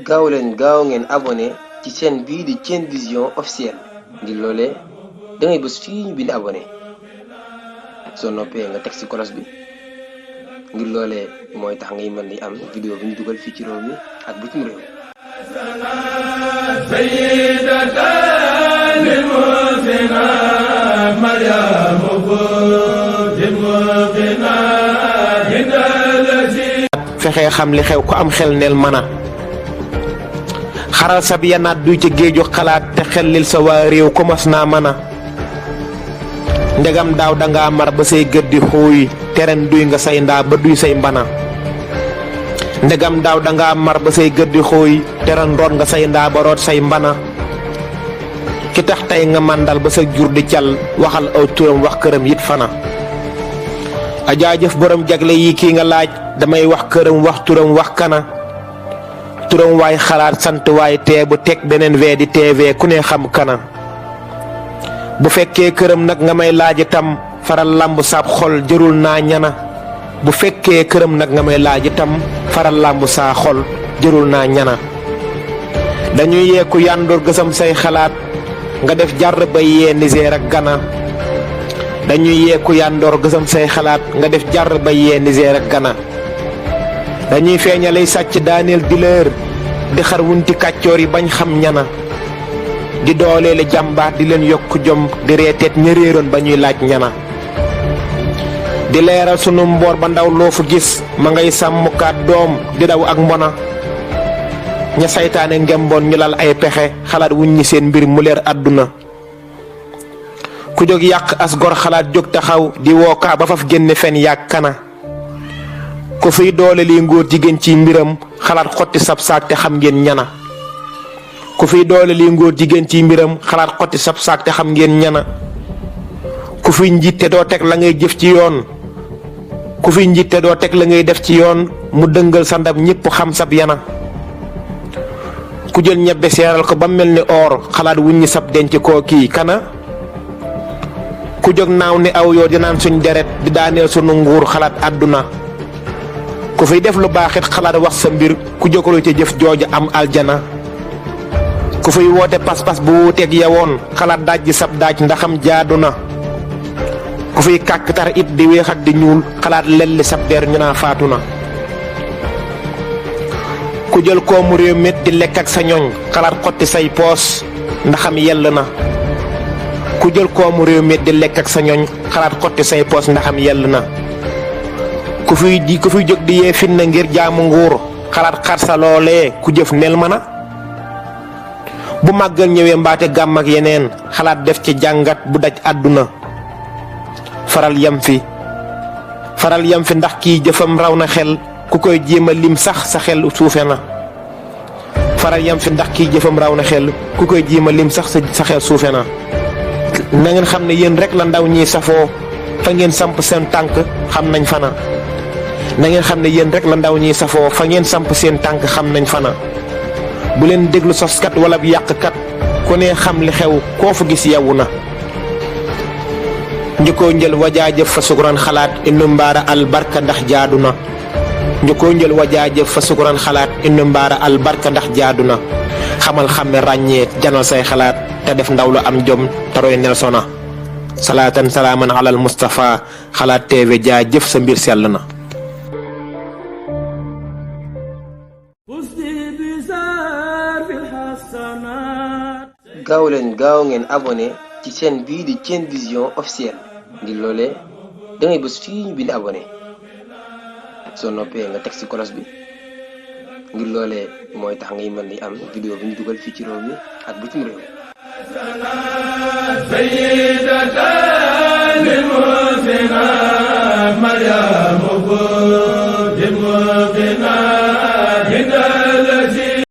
gaaw leen gaaw ngeen abonné ci chaîne bii di Thiene Vision officiel ngir loolee da ngay bës fii ñu bind abonné soo noppee nga teg ci cloche bi ngir loolee mooy tax ngay mën di am vidéo bu ñu dugal fii ci réew mi ak bitim réew. fexe xam li xew ku am xel neel mën a xaral sab yanaat duy ca géeju xalaat te xellil sa waa réew ko mas naa mën a ndegam daaw danga mar ba say gëddi xooy teren duy nga say ndaa ba duy say mbana ndegam daaw danga mar ba say gëddi xooy teren root nga say ndaa ba root say mbana ki tax tey nga màndal ba sa jur di cal waxal aw turam wax këram yit fana a jaajëf borom jagle yi kii nga laaj damay wax këram wax turam wax kana turam waay xalaat sant waay tee bu teg beneen vee di TV ku ne xam kana bu fekkee këram nag nga may laaj itam faral làmb saab xol jërul naa ñana bu fekkee këram nag nga may laaj itam faral làmb saa xol jërul naa ñana dañuy yeeku yàndoor gësam say xalaat nga def jar bay yee Niger ak Ghana dañuy yeeku yàndoor gësam say xalaat nga def jar bay yee Niger ak Ghana dañuy feeñalay sàcc daaneel dileer di xar wunti kàccoor yi bañ xam ñana di dooleele jàmbaar di leen yokk jom di reeteet ña réeroon ba ñuy laaj ñana di leeral sunu mboor ba ndaw loo fu gis ma ngay sàmmkaat doom di daw ak mbona ña saytaane ngemboon ñu lal ay pexe xalaat wuñ ñi seen mbir mu leer àdduna ku jóg yàq as gor xalaat jóg taxaw di wookaa ba faf génne fen yàgg kana ku fiy doole li ngóor jigéen ci mbiram xalaat xotti sab saak te xam ngeen ñana ku fiy doole li ngóor jigéen ci mbiram xalaat xotti sab saak te xam ngeen ñana ku fiy njiit te doo teg la ngay jëf ci yoon ku fiy njiit te doo teg la ngay def ci yoon mu dëngal sa ndab ñépp xam sab yana ku jël ñebbe seeral ko ba mel ni or xalaat wuññi sab denc koo kii kana ku jóg naaw ni aw yoo di naan suñ deret di daaneel sunu nguur xalaat àdduna ku fiy def lu baaxit xalaat wax sa mbir ku jógalu ca jëf jooja am aljana ku fiy woote pas-pas bu wuuteeg yawoon xalaat daaj ji sab daaj ndaxam jaadu na ku fiy kàkkatar it di weex ak di ñuul xalaat lelli sab der ñu naa faatu na ku jël koomu réew met di lekk ak sa ñoñ xalaat xotti say poos ndaxam yell na ku jël koomu réew met di lekk ak sa ñoñ xalaat xotti say poos ndaxam yell na ku fiy jóg di yee fitna ngir jaamu nguur xalaat xar sa loolee ku jëf nel mën a bu màggal ñëwee mbaate gàmm ak yeneen xalaat def ci jàngat bu daj àdduna faral yam fi ndax kii jëfam raw na xel ku koy jéem a lim sax sa xel suufe na faral yam fi ndax kii jëfam raw na xel ku koy jéem a lim sax sa xel suufe na na ngeen xam ne yéen rek la ndaw ñi safoo fa ngeen samp seen tànk xam nañ fana na ngeen xam ne yéen rek la ndaw ñi safoo fa ngeen samp seen tànk xam nañ fana bu leen déglu soskat wala bu yàqkat ku ne xam li xew koo fa gis yewwu na njëkkoo njël wajaajëf fa sukuran xalaat innu mbaara albarka ndax jaadu na njëkkoo njël wajaajëf fa sukuran xalaat innu mbaara albarka ndax jaadu na xamal xamme ràññee janal say xalaat te def ndaw lu am jom taroy nelsona salaatan salaaman alal Mustafa xalaat TV jaajëf sa mbir sell na gaaw leen gaaw ngeen abonné ci chaîne bii di Thiene Vision officiel ngir loolee da ngay bës fii ñu bind abonné soo noppee nga teg ci cloche bi ngir loolee mooy tax ngay mën di am vidéo bu ñu dugal fii ci réew mi ak bitim réew.